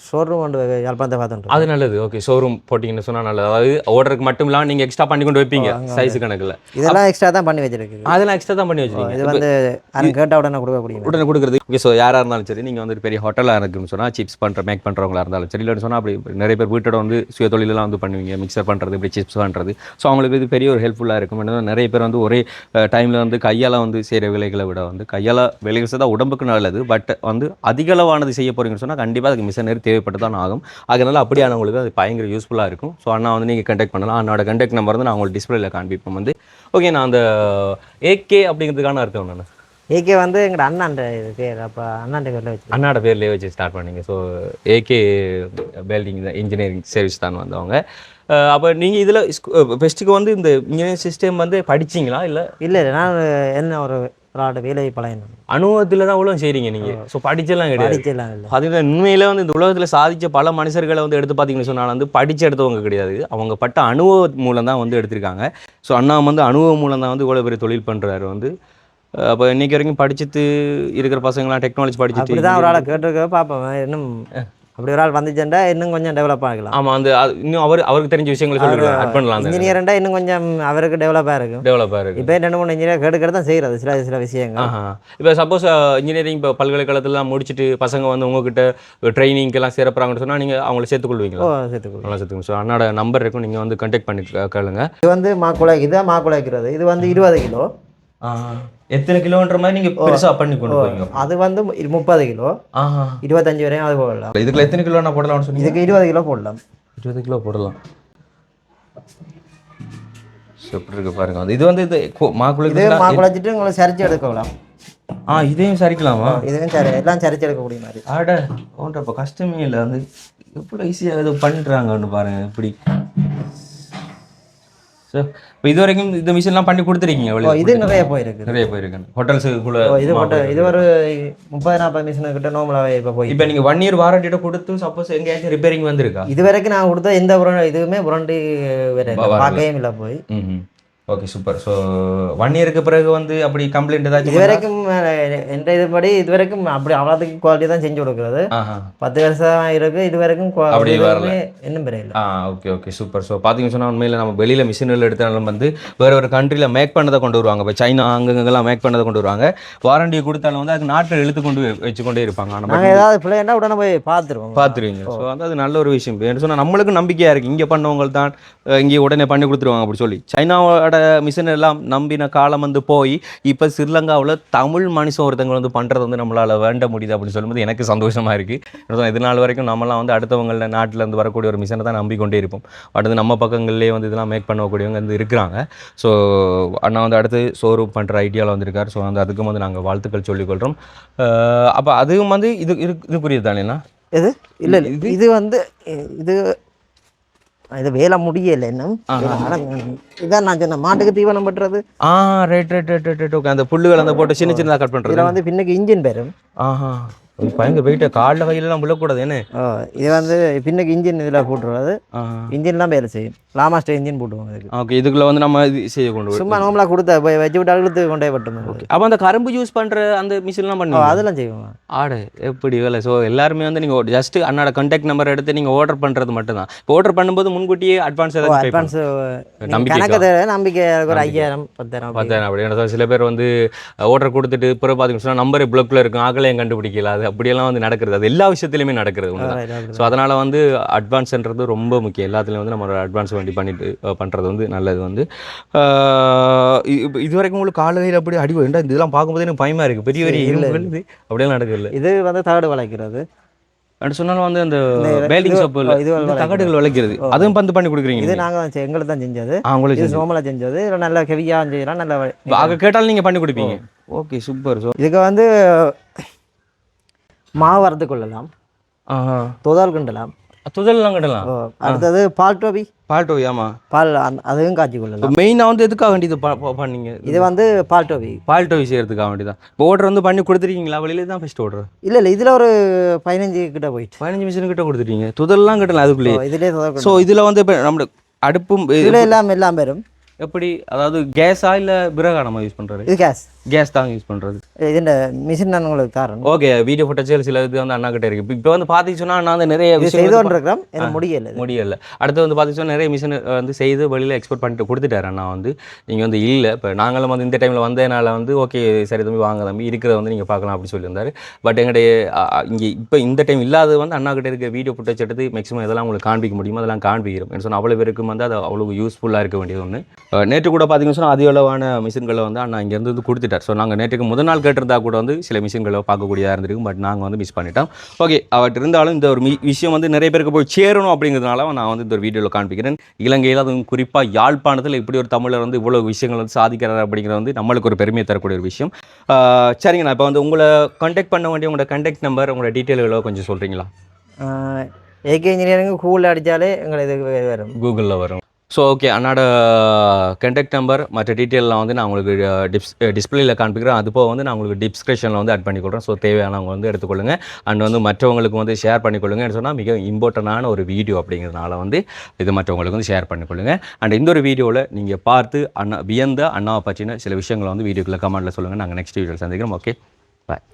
B: ஷோரூம் கொண்டு யாழ்ப்பாணத்தை பார்த்துட்டு
A: அது நல்லது. ஓகே. ஷோரூம் போட்டிங்கன்னு சொன்னால் நல்லது. அதாவது ஆர்டருக்கு மட்டும் இல்லாமல் நீங்கள் எக்ஸ்ட்ரா பண்ணி கொண்டு வைப்பீங்க சைஸ் கணக்கில்.
B: இதெல்லாம் எக்ஸ்ட்ரா தான் பண்ணி வச்சிருக்கு.
A: அதெல்லாம் எக்ஸ்ட்ரா தான் பண்ணி வச்சிருக்கீங்க.
B: இது வந்து கேட்டால் உடனே
A: கொடுக்குறது. ஓகே. ஸோ யாராக இருந்தாலும் சரி, நீங்கள் வந்து பெரிய ஹோட்டலாக இருக்குன்னு சொன்னால் சிப்ஸ் மேக் பண்ணுறவங்களா இருந்தாலும் சரி, இல்லைன்னு சொன்னால் அப்படி நிறைய பேர் வீட்டோட வந்து சுய தொழிலெலாம் வந்து பண்ணுவீங்க. மிக்சர் பண்ணுறது, இப்படி சிப்ஸ் பண்ணுறது. ஸோ அவங்களுக்கு இது பெரிய ஒரு ஹெல்ப்ஃபுல்லாக இருக்கும். நிறைய பேர் வந்து ஒரே டைமில் வந்து கையால் வந்து செய்கிற வேலைகளை விட வந்து கையால் வேலைகள் செய்தால் உடம்புக்கு நல்லது. பட் வந்து அதிகளவானது செய்ய போகிறீங்கன்னு சொன்னால் கண்டிப்பாக அதுக்கு மிஷினரி தேவைப்பட்டு தான் ஆகும். அதனால் அப்படியானவங்களுக்கு அது பயங்கர யூஸ்ஃபுல்லாக இருக்கும். ஸோ அண்ணா வந்து நீங்கள் கான்டாக்ட் பண்ணலாம். அண்ணோட கான்டாக்ட் நம்பர் வந்து நான் உங்களுக்கு டிஸ்பிளேல காண்பிப்போம் வந்து. ஓகே. நான் அந்த ஏகே அப்படிங்கிறதுக்கான அர்த்தம் நான்
B: ஏகே வந்து எங்களோட அண்ணாண்ட இது பேர். அப்போ அண்ணாண்ட பேரில் வச்சு
A: அண்ணாட பேர்லேயே வச்சு ஸ்டார்ட் பண்ணிங்க. So AK welding engineering service தான் வந்தவங்க. அப்போ நீங்கள் இதில் ஃபெஸ்ட்டுக்கு வந்து இந்த இன்ஜினியரிங் சிஸ்டம் வந்து படிச்சிங்களா இல்லை
B: இல்லை நான் என்ன ஒரு ஆடு வேலையை பழையணும்
A: அனுபவத்தில் தான் இவ்வளோ செய்கிறீங்க நீங்கள் ஸோ படிச்செல்லாம் கிடையாது
B: படிச்செல்லாம் இல்லை
A: அதுக்கு உண்மையில வந்து இந்த உலகத்தில் சாதிச்ச பல மனுஷர்களை வந்து எடுத்து பார்த்தீங்கன்னு சொன்னால் வந்து படித்து எடுத்தவங்க கிடையாது அவங்க பட்ட அனுபவம் மூலம் தான் வந்து எடுத்திருக்காங்க ஸோ அண்ணா வந்து அனுபவம் மூலம் தான் வந்து இவ்வளோ பெரிய தொழில் பண்ணுறாரு வந்து அப்போ இன்னைக்கு வரைக்கும் படிச்சுட்டு இருக்கிற பசங்களாம் டெக்னாலஜி படிச்சுட்டு
B: அப்படி தான் ஒரு ஆளை கேட்டிருக்க பார்ப்போம் இன்னும் அப்படி ஒரு ஆள் வந்துச்சுட்டா இன்னும் கொஞ்சம் டெவலப் ஆகலாம்
A: ஆமாம் அந்த இன்னும் அவருக்கு தெரிஞ்ச விஷயங்களை சொல்லிடுவாங்க ஆட் பண்ணலாம் அந்த
B: இன்ஜினியர்ண்டா இன்னும் கொஞ்சம் அவருக்கு டெவலப்பாக இருக்கும்
A: டெவலப்பாக இருக்குது
B: இப்போ 2-3 இன்ஜினியர் கேட்டு தான் செய்கிறது சில விஷயங்கள்
A: இப்போ சப்போஸ் இன்ஜினியரிங் இப்போ பல்கலைக்கழகத்துலாம் முடிச்சுட்டு பசங்க வந்து உங்ககிட்ட ட்ரைனிங்க்கெல்லாம் சேரப்போறாங்கன்னு சொன்னால் நீங்கள் அவங்கள சேர்த்துக்கொள்வீங்களா
B: சேர்த்துக்கொள்ளும்
A: நல்லா சேர்த்துக்கணும் ஸோ அண்ணாட நம்பர் இருக்கும் நீங்கள் வந்து கான்டாக்ட் பண்ணி கேளுங்க
B: இது வந்து மாக்குழாய் இதுதான் மாக்குழாய்க்கிறது இது வந்து 20 கிலோ
A: எத்தனை கிலோன்ற மாதிரி நீங்கள் பெருசாக பண்ணி கொண்டு போவீங்க
B: அது வந்து 30 கிலோ 25 வரையும் அது போடலாம்
A: இதுக்குள்ள எத்தனை கிலோ நான் போடலாம்னு சொன்னீங்க
B: இதுக்கு 20 கிலோ போடலாம்
A: 20 கிலோ போடலாம் சூப்பர் இருக்கு பாருங்க அது இது வந்து இது
B: இது மாக்குழச்சிட்டு உங்களை சரிச்சு எடுக்கலாம்
A: இதையும் சரிக்கலாமா
B: இதுவும் எல்லாம் சரிச்சு எடுக்கக்கூடிய மாதிரி
A: ஆட இப்போ கஷ்டமே இல்லை வந்து எவ்வளோ ஈஸியாக இது பண்ணுறாங்கன்னு பாருங்க இப்படி ஸோ இப்போ இது வரைக்கும் இந்த மிஷின்லாம் பண்ணி கொடுத்துருக்கீங்க
B: இது நிறைய போயிருக்கு
A: ஹோட்டல்ஸுக்குள்ள
B: இது ஒரு 30-40 மிஷின் கிட்ட நார்மலாகவே இப்போ போய்
A: இப்போ நீங்கள் 1 இயர் வாரண்டியோட கொடுத்து சப்போஸ் எங்கேயாச்சும் ரிப்பேரிங் வந்திருக்கா
B: இது வரைக்கும் நான் கொடுத்த எந்த இதுவுமே புரண்டி வேற பார்க்கவே இல்லை போய்
A: ஓகே சூப்பர் ஸோ 1 இயருக்கு பிறகு வந்து அப்படி கம்ப்ளைண்ட் ஏதாச்சும்
B: இது வரைக்கும் எந்த இதுபடி இது வரைக்கும் அப்படி அவ்வளோத்துக்கு குவாலிட்டி தான் செஞ்சு கொடுக்குறது 10 வருஷம் இருக்கு இது வரைக்கும் இன்னும் பெரிய
A: ஓகே ஓகே சூப்பர் ஸோ பார்த்தீங்கன்னு சொன்னால் உண்மையில் நம்ம வெளியில் மிஷினில் எடுத்தாலும் வந்து வேறு ஒரு கண்ட்ரியில் மேக் பண்ணதை கொண்டு வருவாங்க இப்போ சைனா அங்கங்கெல்லாம் மேக் பண்ணதை கொண்டு வருவாங்க வாரண்டியை கொடுத்தாலும் வந்து அதுக்கு நாட்டில் இழுத்து கொண்டு வச்சுக்கொண்டே இருப்பாங்க
B: நாங்கள் ஏதாவது பிள்ளைன்னா உடனே போய் பார்த்துருவீங்க
A: ஸோ வந்து அது நல்ல ஒரு விஷயம் என்ன சொன்னால் நம்மளுக்கு நம்பிக்கையாக இருக்குது இங்கே பண்ணவங்க தான் இங்கே உடனே பண்ணி கொடுத்துருவாங்க அப்படி சொல்லி சைனாவோட மிஷின் எல்லாம் நம்பின காலம் வந்து போய் இப்போ ஸ்ரீலங்காவில் தமிழ் மனுஷன் ஒருத்தவங்க வந்து பண்ணுறது வந்து நம்மளால் வேண்ட முடியுது அப்படின்னு சொல்லும்போது எனக்கு சந்தோஷமாக இருக்குது இது நாள் வரைக்கும் நம்மலாம் வந்து அடுத்தவங்கள நாட்டில் இருந்து வரக்கூடிய ஒரு மிஷினை தான் நம்பிக்கொண்டே இருப்போம் அடுத்து நம்ம பக்கங்கள்லேயே வந்து இதெல்லாம் மேக் பண்ணக்கூடியவங்க வந்து இருக்கிறாங்க ஸோ அண்ணா வந்து அடுத்து ஷோரூம் பண்ணுற ஐடியாவில் வந்திருக்கார் ஸோ வந்து அதுக்கும் வந்து நாங்கள் வாழ்த்துக்கள் சொல்லிக்கொள்கிறோம் அப்போ அதுவும் வந்து இது புரியுது தானேண்ணா
B: இது இல்லை இது வந்து இது வேலை முடியலை இன்னும் இதான் நான் சொன்ன மாட்டுக்கு தீவனம் பட்டுறது
A: ரைட் ஓகே அந்த புல்லுகள் அந்த போட்டு சின்ன சின்னதாக கட் பண்ணுறது
B: இதில் வந்து பின்னுக்கு இன்ஜின் பேரும்
A: பயங்கர வெயிட்டை காலில் கையிலலாம் விழக்கூடாது என்ன
B: இது வந்து பின்னுக்கு இன்ஜின் இதில் போட்டுருவாது இன்ஜின்லாம் வேலை செய்யும் லாமாஸ்டர் இன்ஜின் போட்டுவோம் இதுக்கு
A: ஓகே இதுக்குள்ள வந்து நம்ம இது செய்ய கொண்டு
B: சும்மா நார்மலாக கொடுத்த போய் வச்சு விட்டு அழுத்து கொண்டே பட்டுமே
A: அப்போ அந்த கரும்பு யூஸ் பண்ணுற அந்த மிஷின்லாம் பண்ணுவோம்
B: அதெல்லாம் செய்வோம்
A: ஆடு எப்படி வேலை ஸோ எல்லாருமே வந்து நீங்கள் ஜஸ்ட் அண்ணோட கான்டாக்ட் நம்பர் எடுத்து நீங்கள் ஆர்டர் பண்ணுறது மட்டும்தான் இப்போ ஆர்டர் பண்ணும்போது முன்கூட்டியே அட்வான்ஸ்
B: அட்வான்ஸ் நம்பிக்கை ஒரு 5000-10,000
A: அப்படி சில பேர் வந்து ஆர்டர் கொடுத்துட்டு பிறகு பார்த்தீங்கன்னா சொன்னால் நம்பர் பிளாக்ல இருக்கும் ஆகலையும் கண்டுபிடிக்கல அது அப்படியெல்லாம் வந்து நடக்கிறது அது எல்லா விஷயத்துலையுமே நடக்கிறது ஸோ அதனால் வந்து அட்வான்ஸ்ன்றது ரொம்ப முக்கியம் எல்லாத்துலேயும் வந்து நம்ம அட்வான்ஸ் வண்டி பண்ணிட்டு பண்ணுறது வந்து நல்லது வந்து இது வரைக்கும் உங்களுக்கு காலையில் அப்படி அடி வேண்டாம் இதெல்லாம் பார்க்கும்போது எனக்கு பயமாக இருக்குது பெரிய பெரிய இரும்பு அப்படியெல்லாம் நடக்குது
B: இது வந்து தகடு வளைக்கிறது
A: அப்படி சொன்னாலும் வந்து அந்த பேல்டிங் ஷாப் தகடுகள் வளைக்கிறது அதுவும் பந்து பண்ணி கொடுக்குறீங்க
B: இது நாங்கள் எங்களுக்கு தான் செஞ்சது உங்களுக்கு சோமலாக செஞ்சது நல்லா ஹெவியாக செய்யலாம் நல்லா
A: அங்கே கேட்டாலும் நீங்கள் பண்ணி கொடுப்பீங்க ஓகே சூப்பர் ஸோ
B: இதுக்கு வந்து மாவு வறுத்து கொள்ளலாம் துதல் கிண்டலாம்
A: துதல்லாம் கிண்டலாம்
B: அடுத்தது பால் டோபி
A: ஆமாம்
B: பால் அதுவும் காய்ச்சி கொள்ளலாம்
A: மெயினாக வந்து எதுக்காக வேண்டியது பண்ணீங்க
B: இது வந்து பால் டோபி
A: செய்யறதுக்காக வேண்டியதான் இப்போ ஆர்டர் வந்து பண்ணி கொடுத்துருக்கீங்களா வெளியில தான் ஃபஸ்ட் ஆர்டர்
B: இல்லை இதில் ஒரு 15 கிட்ட போயிட்டு
A: 15 மிஷின் கிட்ட கொடுத்துட்டீங்க துதல்லாம் கிட்டலாம் அதுக்குள்ளேயே
B: இதுலேயே
A: ஸோ இதில் வந்து இப்போ நம்மளோட அடுப்பும்
B: இதில் எல்லாம் பெறும்
A: எப்படி அதாவது கேஸா இல்லை விறகா நம்ம யூஸ் பண்ணுறது
B: இது கேஸ்
A: தான் யூஸ் பண்ணுறது
B: இந்த மிஷின் நான் உங்களுக்கு தரேன்
A: ஓகே வீடியோ ஃபுட்டேஜ் சில இது வந்து அண்ணா கிட்ட இருக்குது இப்போ வந்து பார்த்தீங்கன்னா நான் வந்து நிறைய
B: செய்து கொண்டிருக்கிறோம் எனக்கு முடியலை
A: அடுத்து வந்து பார்த்தீங்கன்னா நிறைய மிஷின் வந்து செய்து வெளியில் எக்ஸ்போர்ட் பண்ணிட்டு கொடுத்துட்டாரு அண்ணா வந்து நீங்கள் வந்து இல்லை இப்போ நாங்களும் வந்து இந்த டைமில் வந்ததுனால வந்து ஓகே சரி தம்பி வாங்க தம்பி இருக்கிறத வந்து நீங்கள் பார்க்கலாம் அப்படின்னு சொல்லியிருந்தாரு பட் எங்களுடைய இங்கே இப்போ இந்த டைம் இல்லாத வந்து அண்ணா கிட்ட இருக்க வீடியோ ஃபுட்டேஜ் எடுத்து மேக்ஸிமம் இதெல்லாம் உங்களுக்கு காண்பிக்க முடியுமோ அதெல்லாம் காண்பிக்கிறோம் என்ன சொன்னால் அவ்வளோ பேருக்கும் வந்து அது அவ்வளோ யூஸ்ஃபுல்லாக இருக்க வேண்டியது ஒன்று நேற்று கூட பார்த்தீங்கன்னா சொன்னால் அதிகளவான மிஷின்களை வந்து அண்ணா இங்கேருந்து வந்து கொடுத்துட்டார் ஸோ நாங்கள் நேற்றுக்கு முதல் நாள் கேட்டிருந்தா கூட வந்து சில மிஷின்களை பார்க்கக்கூடியதாக இருந்திருக்கும் பட் நாங்கள் வந்து மிஸ் பண்ணிட்டோம் ஓகே அவர்கிட்ட இருந்தாலும் இந்த ஒரு விஷயம் வந்து நிறைய பேருக்கு போய் சேரணும் அப்படிங்கிறதுனால நான் வந்து இந்த ஒரு வீடியோவில் காண்பிக்கிறேன் இலங்கையில் அதுவும் குறிப்பாக யாழ்ப்பாணத்தில் இப்படி ஒரு தமிழர் வந்து இவ்வளோ விஷயங்கள் வந்து சாதிக்கிறார் அப்படிங்கிறது வந்து நம்மளுக்கு ஒரு பெருமையை தரக்கூடிய ஒரு விஷயம் சரிங்கண்ணா இப்போ வந்து உங்களை கான்டாக்ட் பண்ண வேண்டிய உங்களோட கான்டாக்ட் நம்பர் உங்களோட டீட்டெயில்களோ கொஞ்சம் சொல்கிறீங்களா
B: ஏகே இன்ஜினியரிங் கூகுளில் அடித்தாலே எங்களுக்கு இது வரும்.
A: கூகுளில் வரும். ஸோ ஓகே, அண்ணாட கான்டாக்ட் நம்பர் மற்ற டீட்டெயிலாம் வந்து நான் உங்களுக்கு டிஸ்பிளேயில் காண்பிக்கிறேன். அது போக வந்து நான் உங்களுக்கு டிஸ்கிரிப்ஷனில் வந்து ஆட் பண்ணிக்கொள்கிறேன். ஸோ தேவையானவங்க வந்து எடுத்துக்கொள்ளுங்க. அண்ட் வந்து மற்றவங்களுக்கு வந்து ஷேர் பண்ணிக்கொள்ளுங்கன்னு சொன்னால் மிக இம்பார்ட்டண்டான ஒரு வீடியோ அப்படிங்கிறதுனால வந்து இது மற்றவங்களுக்கு வந்து ஷேர் பண்ணிக்கொள்ளுங்க. அண்ட் இந்த ஒரு வீடியோவில் நீங்கள் பார்த்து வியந்த அண்ணாவை பற்றின சில விஷயங்களை வந்து வீடியோக்குள்ள கமெண்ட்டில் சொல்லுங்கள். நாங்கள் நெக்ஸ்ட் வீடியோவில் சந்திக்கிறோம். ஓகே, பாய்.